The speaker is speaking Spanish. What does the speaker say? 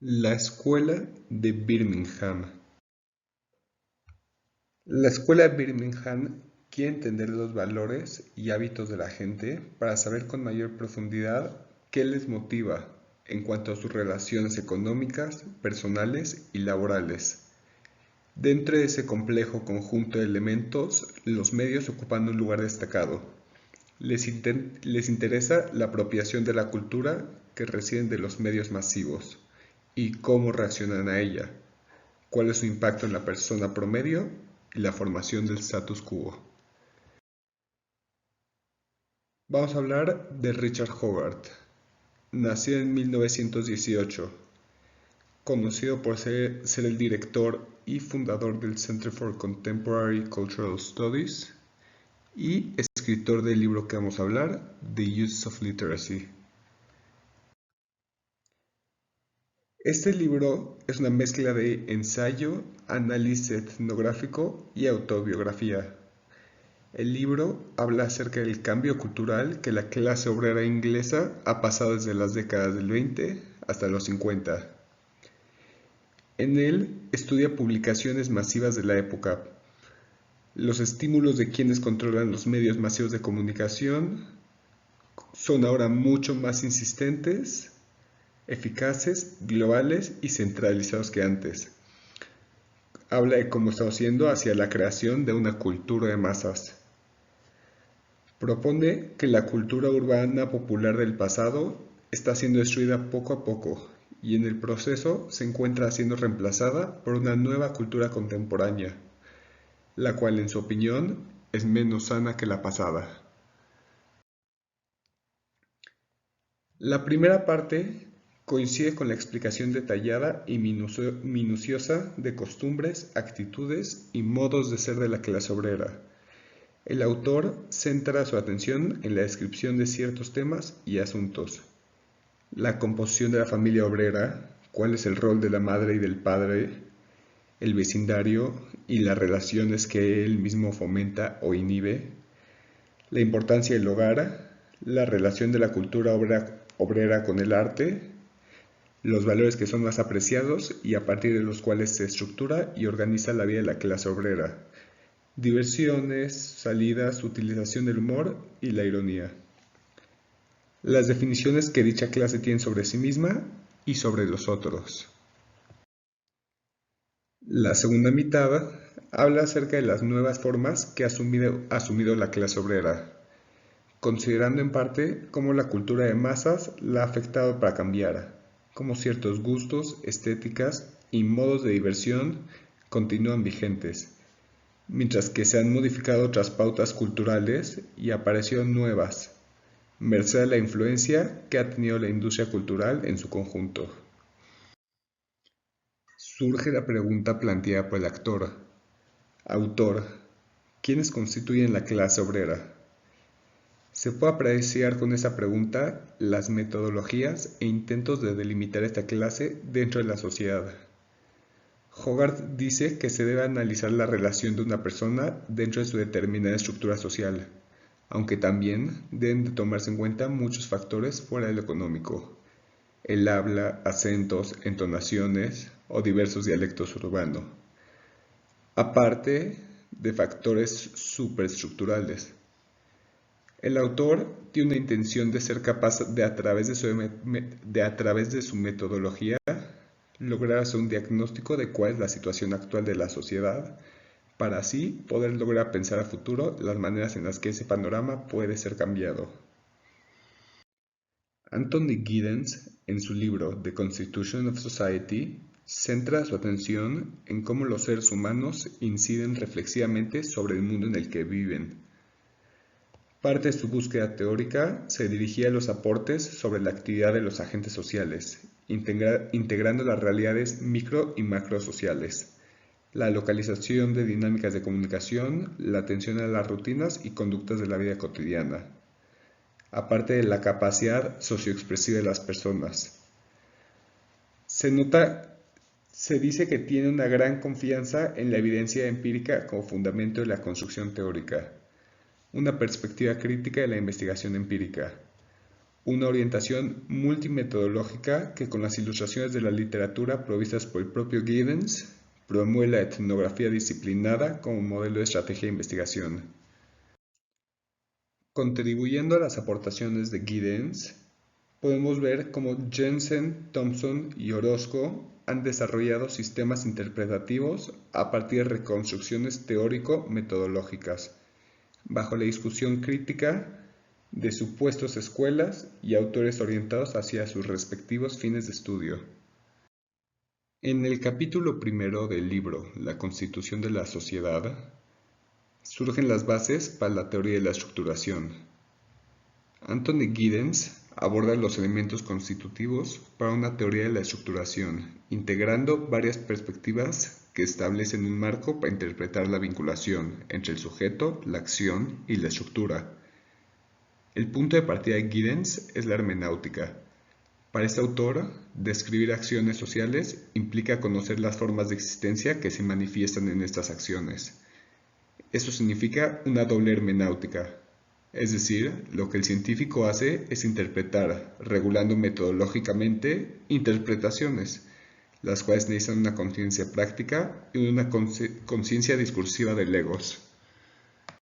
La Escuela de Birmingham. La Escuela de Birmingham quiere entender los valores y hábitos de la gente para saber con mayor profundidad qué les motiva en cuanto a sus relaciones económicas, personales y laborales. Dentro de ese complejo conjunto de elementos, los medios ocupan un lugar destacado. Les interesa la apropiación de la cultura que reciben de los medios masivos y cómo reaccionan a ella, cuál es su impacto en la persona promedio y la formación del status quo. Vamos a hablar de Richard Hogarth. Nació en 1918, conocido por ser el director y fundador del Center for Contemporary Cultural Studies y escritor del libro que vamos a hablar, The Use of Literacy. Este libro es una mezcla de ensayo, análisis etnográfico y autobiografía. El libro habla acerca del cambio cultural que la clase obrera inglesa ha pasado desde las décadas del 20 hasta los 50. En él estudia publicaciones masivas de la época, los estímulos de quienes controlan los medios masivos de comunicación son ahora mucho más insistentes, eficaces, globales y centralizados que antes. Habla de cómo estamos yendo hacia la creación de una cultura de masas. Propone que la cultura urbana popular del pasado está siendo destruida poco a poco y en el proceso se encuentra siendo reemplazada por una nueva cultura contemporánea, la cual en su opinión es menos sana que la pasada. La primera parte coincide con la explicación detallada y minuciosa de costumbres, actitudes y modos de ser de la clase obrera. El autor centra su atención en la descripción de ciertos temas y asuntos. La composición de la familia obrera, cuál es el rol de la madre y del padre, el vecindario y las relaciones que él mismo fomenta o inhibe, la importancia del hogar, la relación de la cultura obrera con el arte, los valores que son más apreciados y a partir de los cuales se estructura y organiza la vida de la clase obrera, diversiones, salidas, utilización del humor y la ironía. Las definiciones que dicha clase tiene sobre sí misma y sobre los otros. La segunda mitad habla acerca de las nuevas formas que ha asumido la clase obrera, considerando en parte cómo la cultura de masas la ha afectado para cambiar, cómo ciertos gustos, estéticas y modos de diversión continúan vigentes, mientras que se han modificado otras pautas culturales y aparecieron nuevas, merced a la influencia que ha tenido la industria cultural en su conjunto. Surge la pregunta planteada por el autor, ¿quiénes constituyen la clase obrera? Se puede apreciar con esa pregunta las metodologías e intentos de delimitar esta clase dentro de la sociedad. Hogarth dice que se debe analizar la relación de una persona dentro de su determinada estructura social, aunque también deben de tomarse en cuenta muchos factores fuera de lo económico, el habla, acentos, entonaciones o diversos dialectos urbanos, aparte de factores superestructurales. El autor tiene una intención de ser capaz de a través de su metodología lograr hacer un diagnóstico de cuál es la situación actual de la sociedad para así poder lograr pensar a futuro las maneras en las que ese panorama puede ser cambiado. Anthony Giddens, en su libro The Constitution of Society, centra su atención en cómo los seres humanos inciden reflexivamente sobre el mundo en el que viven. Parte de su búsqueda teórica se dirigía a los aportes sobre la actividad de los agentes sociales, integrando las realidades micro y macrosociales, la localización de dinámicas de comunicación, la atención a las rutinas y conductas de la vida cotidiana, aparte de la capacidad socioexpresiva de las personas. Se dice que tiene una gran confianza en la evidencia empírica como fundamento de la construcción teórica, una perspectiva crítica de la investigación empírica, una orientación multimetodológica que con las ilustraciones de la literatura provistas por el propio Giddens promueve la etnografía disciplinada como modelo de estrategia de investigación. Contribuyendo a las aportaciones de Giddens, podemos ver cómo Jensen, Thompson y Orozco han desarrollado sistemas interpretativos a partir de reconstrucciones teórico-metodológicas, bajo la discusión crítica de supuestos escuelas y autores orientados hacia sus respectivos fines de estudio. En el capítulo primero del libro La Constitución de la Sociedad, surgen las bases para la teoría de la estructuración. Anthony Giddens aborda los elementos constitutivos para una teoría de la estructuración, integrando varias perspectivas que establecen un marco para interpretar la vinculación entre el sujeto, la acción y la estructura. El punto de partida de Giddens es la hermenéutica. Para este autor, describir acciones sociales implica conocer las formas de existencia que se manifiestan en estas acciones. Eso significa una doble hermenéutica, es decir, lo que el científico hace es interpretar, regulando metodológicamente, interpretaciones, las cuales necesitan una conciencia práctica y una conciencia discursiva de legos.